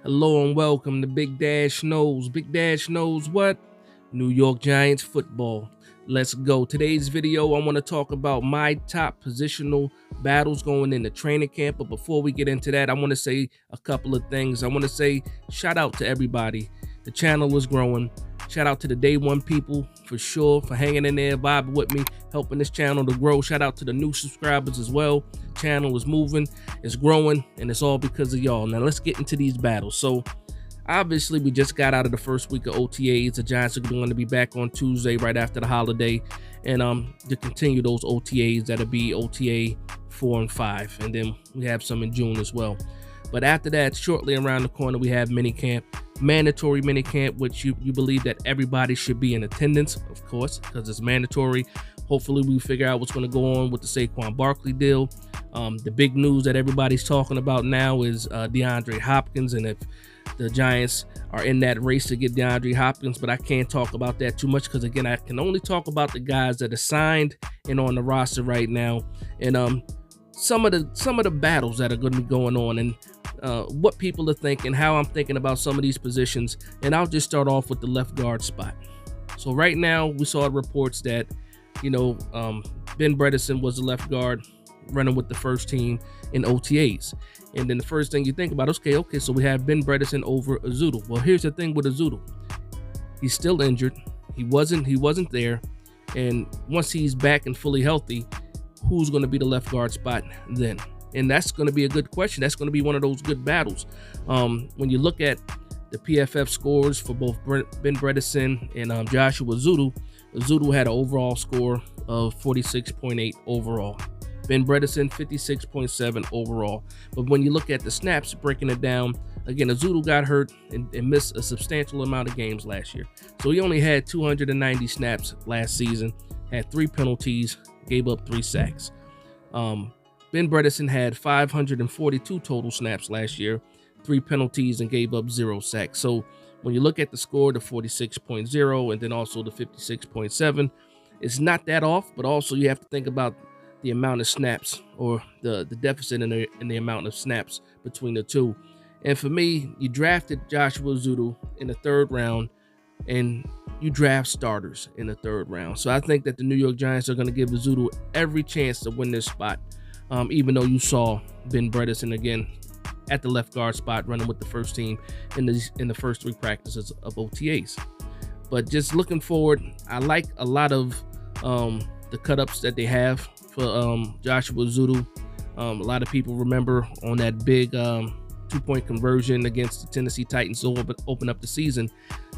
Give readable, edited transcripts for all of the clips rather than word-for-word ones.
Hello and welcome to Big Dash Knows. Big Dash knows what? New York Giants football. Let's go. Today's video, I want to talk about my top positional battles going into training camp. But before we get into that, I want to say a couple of things. I want to say shout out to everybody. The channel is growing. Shout out to the day one people for sure for hanging in there, vibing with me, helping this channel to grow. Shout out to the new subscribers as well. Channel is moving, it's growing, and it's all because of y'all. Now let's get into these battles. So obviously we just got out of the first week of OTAs. The Giants are going to be back on Tuesday right after the holiday, and to continue those OTAs, that'll be OTA 4 and 5, and then we have some in June as well. But after that, shortly around the corner, we have minicamp, mandatory minicamp, which you believe that everybody should be in attendance, of course, because it's mandatory. Hopefully we figure out what's going to go on with the Saquon Barkley deal. The big news that everybody's talking about now is DeAndre Hopkins, and if the Giants are in that race to get DeAndre Hopkins, but I can't talk about that too much because, again, I can only talk about the guys that are signed and on the roster right now, and some of the battles that are going to be going on, and what people are thinking, how I'm thinking about some of these positions. And I'll just start off with the left guard spot. So right now we saw reports that Ben Bredesen was the left guard running with the first team in OTAs, and then the first thing you think about, okay, so we have Ben Bredesen over Azudu. Well, here's the thing with Azudu, he's still injured. He wasn't there, and once he's back and fully healthy, who's going to be the left guard spot then? And that's going to be a good question. That's going to be one of those good battles. When you look at the PFF scores for both Ben Bredesen and Joshua Azudu had an overall score of 46.8 overall. Ben Bredesen 56.7 overall. But when you look at the snaps, breaking it down, again, Azudu got hurt and missed a substantial amount of games last year. So he only had 290 snaps last season, had 3 penalties, gave up 3 sacks. Ben Bredesen had 542 total snaps last year, 3 penalties, and gave up 0 sacks. So when you look at the score, the 46.0 and then also the 56.7, it's not that off, but also you have to think about the amount of snaps, or the deficit in the amount of snaps between the two. And for me, you drafted Joshua Azudu in the 3rd round, and you draft starters in the 3rd round. So I think that the New York Giants are going to give Azudu every chance to win this spot, even though you saw Ben Bredesen again at the left guard spot running with the first team in the first 3 practices of OTAs. But just looking forward, I like a lot of the cut-ups that they have for Joshua Azudu. A lot of people remember on that big 2-point conversion against the Tennessee Titans to open up the season,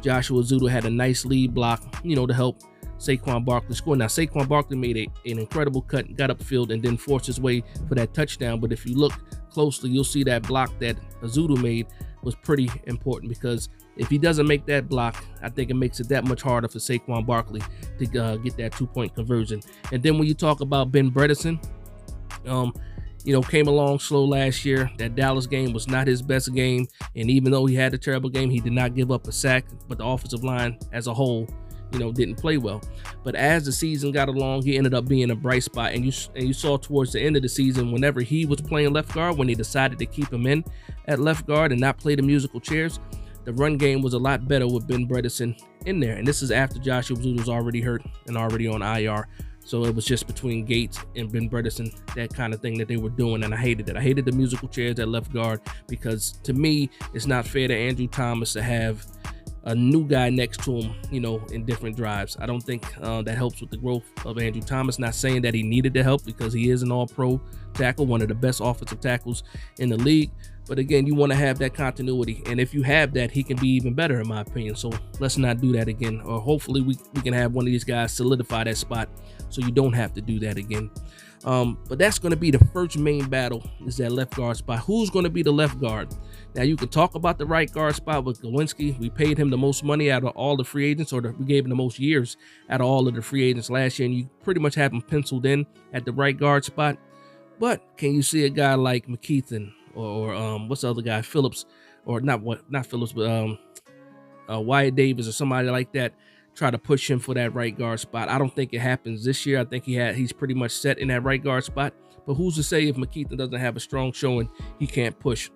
Joshua Azudu had a nice lead block, to help Saquon Barkley score. Now, Saquon Barkley made an incredible cut, got upfield, and then forced his way for that touchdown. But if you look closely, you'll see that block that Azudu made was pretty important, because if he doesn't make that block, I think it makes it that much harder for Saquon Barkley to get that 2-point conversion. And then when you talk about Ben Bredesen, came along slow last year. That Dallas game was not his best game, and even though he had a terrible game, he did not give up a sack. But the offensive line as a whole, didn't play well. But as the season got along, he ended up being a bright spot. And you saw towards the end of the season, whenever he was playing left guard, when they decided to keep him in at left guard and not play the musical chairs, the run game was a lot better with Ben Bredesen in there. And this is after Joshua Azudu was already hurt and already on IR. So it was just between Gates and Ben Bredesen, that kind of thing that they were doing, and I hated it. I hated the musical chairs at left guard, because to me, it's not fair to Andrew Thomas to have a new guy next to him, in different drives. I don't think that helps with the growth of Andrew Thomas. Not saying that he needed the help, because he is an all-pro tackle, one of the best offensive tackles in the league. But again, you want to have that continuity, and if you have that, he can be even better, in my opinion. So let's not do that again, or hopefully we can have one of these guys solidify that spot so you don't have to do that again. But that's going to be the first main battle, is that left guard spot. Who's going to be the left guard? Now, you can talk about the right guard spot with Gawinski. We paid him the most money out of all the free agents, or we gave him the most years out of all of the free agents last year, and you pretty much have him penciled in at the right guard spot. But can you see a guy like McKeithen, or what's the other guy, Phillips, or not Phillips, but Wyatt Davis or somebody like that, try to push him for that right guard spot? I don't think it happens this year. I think he's pretty much set in that right guard spot. But who's to say if McKeithen doesn't have a strong showing, he can't push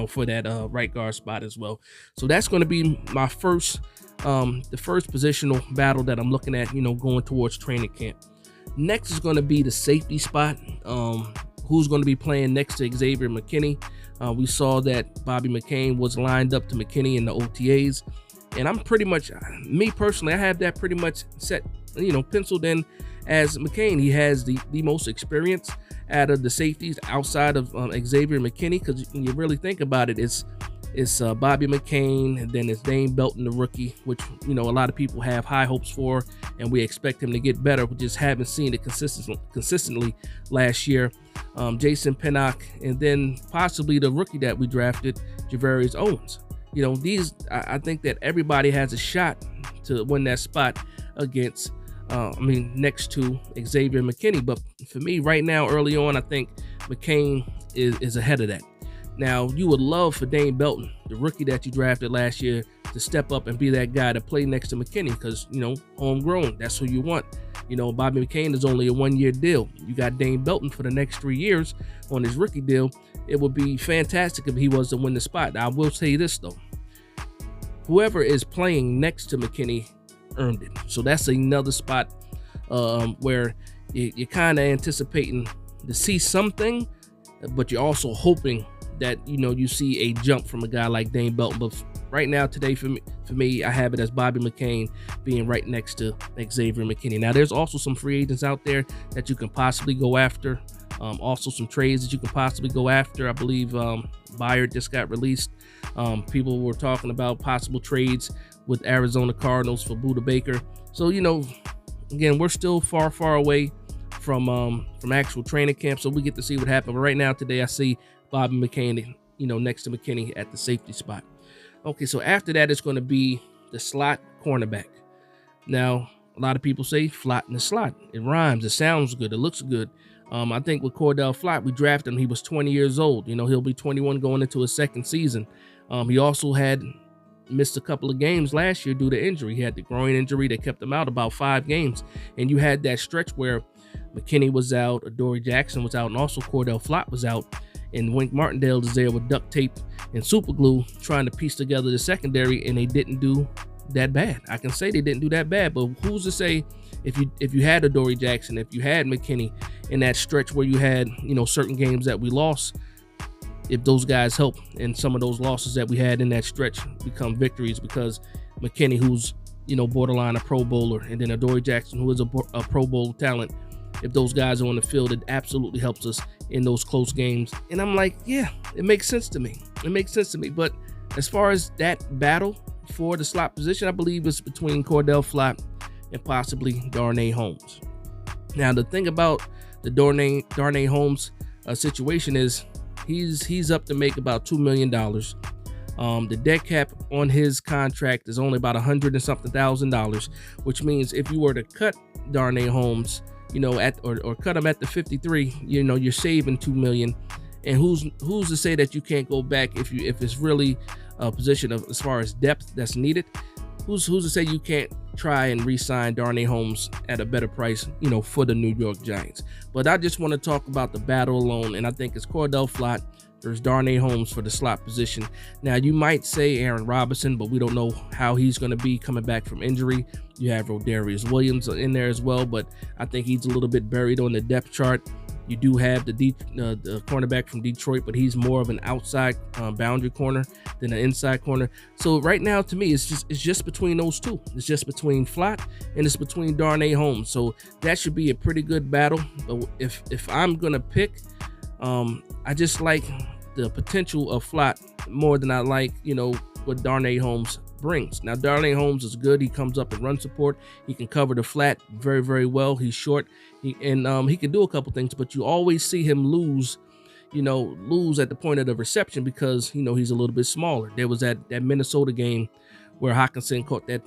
for that right guard spot as well. So that's going to be my first, the first positional battle that I'm looking at, going towards training camp. Next is going to be the safety spot. Who's going to be playing next to Xavier McKinney? We saw that Bobby McCain was lined up to McKinney in the OTAs, and I'm pretty much, me personally, I have that pretty much set, penciled in as McCain. He has the most experience out of the safeties outside of Xavier McKinney, because when you really think about it, it's Bobby McCain, and then it's Dane Belton, the rookie, which a lot of people have high hopes for, and we expect him to get better. We just haven't seen it consistently last year. Jason Pinnock, and then possibly the rookie that we drafted, Javarius Owens. I think that everybody has a shot to win that spot against, next to Xavier McKinney. But for me, right now, early on, I think McCain is ahead of that. Now, you would love for Dane Belton, the rookie that you drafted last year, to step up and be that guy to play next to McKinney, because, homegrown, that's who you want. Bobby McCain is only a 1-year deal. You got Dane Belton for the next 3 years on his rookie deal. It would be fantastic if he was to win the spot. Now, I will say this, though. Whoever is playing next to McKinney earned it. So that's another spot where you're kind of anticipating to see something, but you're also hoping that you see a jump from a guy like Dane Belton. But right now, today, for me, I have it as Bobby McCain being right next to Xavier McKinney. Now, there's also some free agents out there that you can possibly go after. Also some trades that you can possibly go after. I believe Byard just got released. People were talking about possible trades with Arizona Cardinals for Budda Baker. So, again, we're still far away from actual training camp, so we get to see what happens. But right now, today, I see Bobby McCain, next to McKinney at the safety spot. Okay, so after that, it's going to be the slot cornerback. Now, a lot of people say Flott in the slot. It rhymes. It sounds good. It looks good. I think with Cordell Flott, we drafted him. He was 20 years old. He'll be 21 going into his second season. He also had missed a couple of games last year due to injury. He had the groin injury that kept him out about 5 games. And you had that stretch where McKinney was out, Adoree Jackson was out, and also Cordell Flott was out. And Wink Martindale is there with duct tape and super glue trying to piece together the secondary, and they didn't do that bad. I can say they didn't do that bad, but who's to say if you had Adoree Jackson, if you had McKinney in that stretch where you had certain games that we lost, if those guys help and some of those losses that we had in that stretch become victories, because McKinney, who's borderline a Pro Bowler, and then Adoree Jackson, who is a Pro Bowl talent, if those guys are on the field, it absolutely helps us in those close games. And I'm like, yeah, it makes sense to me. It makes sense to me. But as far as that battle for the slot position, I believe it's between Cordell Flott and possibly Darnay Holmes. Now, the thing about the Darnay Holmes situation is he's up to make about $2 million. The dead cap on his contract is only about $100 and something thousand, which means if you were to cut Darnay Holmes, or cut him at the 53, you're saving $2 million. And who's to say that you can't go back if it's really a position of, as far as depth that's needed, who's to say you can't try and re-sign Darnay Holmes at a better price, for the New York Giants. But I just want to talk about the battle alone, and I think it's Cordell Flott versus Darnay Holmes for the slot position. Now, you might say Aaron Robinson, but we don't know how he's going to be coming back from injury. You have Rodarius Williams in there as well, but I think he's a little bit buried on the depth chart. You do have the cornerback from Detroit, but he's more of an outside boundary corner than an inside corner. So right now, to me, it's just between those two. It's just between Flott and it's between Darnay Holmes. So that should be a pretty good battle. But if I'm gonna pick, I just like the potential of Flott more than I like, what Darnay Holmes brings. Now, Darnay Holmes is good. He comes up and run support. He can cover the flat very, very well. He's short. He can do a couple things, but you always see him lose at the point of the reception because, he's a little bit smaller. There was that Minnesota game where Hockenson caught that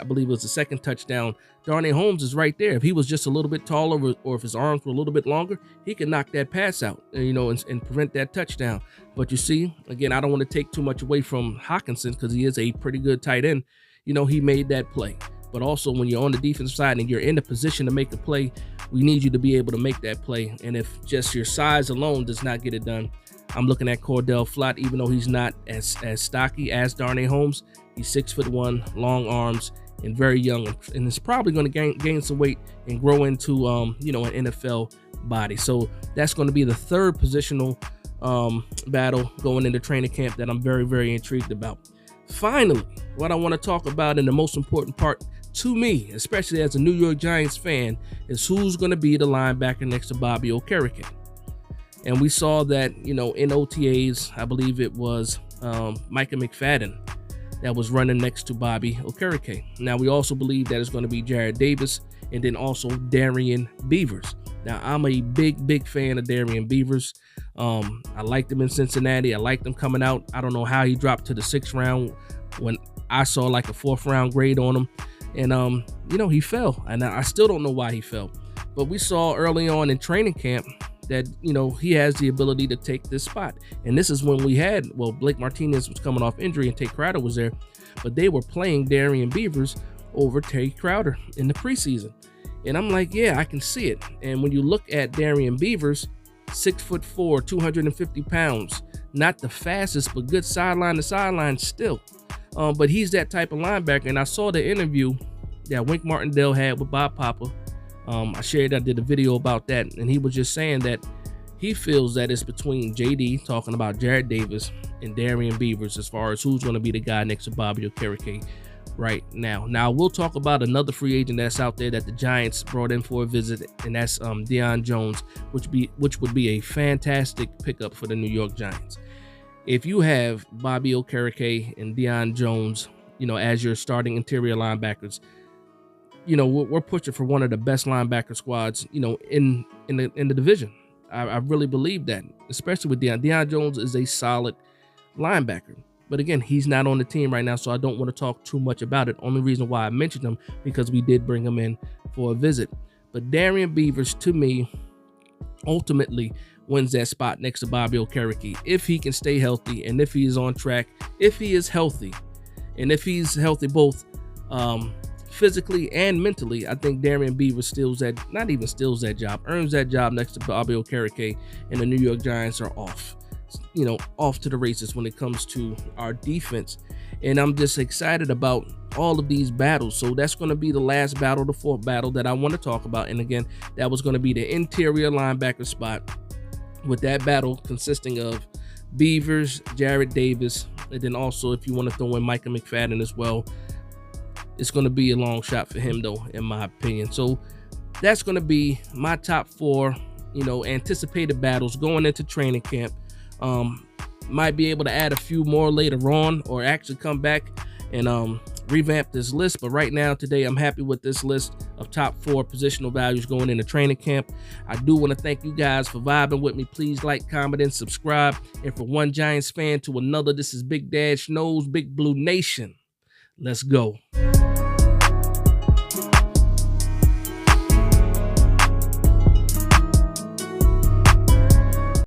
I believe it was the second touchdown. Darnay Holmes is right there. If he was just a little bit taller or if his arms were a little bit longer, he could knock that pass out, and prevent that touchdown. But you see, again, I don't want to take too much away from Hockenson because he is a pretty good tight end. He made that play. But also when you're on the defensive side and you're in a position to make a play, we need you to be able to make that play. And if just your size alone does not get it done, I'm looking at Cordell Flott, even though he's not as stocky as Darnay Holmes. He's 6'1", long arms, and very young, and is probably going to gain some weight and grow into an NFL body. So that's going to be the third positional battle going into training camp that I'm very, very intrigued about. Finally, what I want to talk about, and the most important part to me, especially as a New York Giants fan, is who's going to be the linebacker next to Bobby Okereke. And we saw that, in OTAs, I believe it was Micah McFadden that was running next to Bobby Okereke. Now, we also believe that it's going to be Jarrad Davis and then also Darrian Beavers. Now, I'm a big fan of Darrian Beavers. I liked him in Cincinnati. I liked him coming out. I don't know how he dropped to the 6th round when I saw like a 4th round grade on him. And, he fell. And I still don't know why he fell. But we saw early on in training camp that, he has the ability to take this spot. And this is when we had, Blake Martinez was coming off injury and Tay Crowder was there. But they were playing Darrian Beavers over Tay Crowder in the preseason. And I'm like, yeah, I can see it. And when you look at Darrian Beavers, 6'4", 250 pounds, not the fastest, but good sideline to sideline still. But he's that type of linebacker. And I saw the interview that Wink Martindale had with Bob Papa. I did a video about that, and he was just saying that he feels that it's between JD, talking about Jarrad Davis, and Darrian Beavers as far as who's going to be the guy next to Bobby Okereke right now. Now, we'll talk about another free agent that's out there that the Giants brought in for a visit, and that's Deion Jones, which would be a fantastic pickup for the New York Giants. If you have Bobby Okereke and Deion Jones, as your starting interior linebackers, we're pushing for one of the best linebacker squads, in the division. I really believe that, especially with Deion. Deion Jones is a solid linebacker. But again, he's not on the team right now, so I don't want to talk too much about it. Only reason why I mentioned him, because we did bring him in for a visit. But Darrian Beavers, to me, ultimately wins that spot next to Bobby Okereke if he can stay healthy and if he is on track, if he is healthy. And if he's healthy both physically and mentally, I think Darrian Beavers earns that job next to Bobby Okereke, and the New York Giants are off to the races when it comes to our defense. And I'm just excited about all of these battles. So that's going to be the last battle, the 4th battle that I want to talk about. And again, that was going to be the interior linebacker spot, with that battle consisting of Beavers, Jarrad Davis, and then also if you want to throw in Micah McFadden as well. It's going to be a long shot for him, though, in my opinion. So that's going to be my top 4, anticipated battles going into training camp. Might be able to add a few more later on, or actually come back and revamp this list. But right now, today, I'm happy with this list of top 4 positional values going into training camp. I do want to thank you guys for vibing with me. Please like, comment, and subscribe. And from one Giants fan to another, this is Big Dad Knows, Big Blue Nation. Let's go.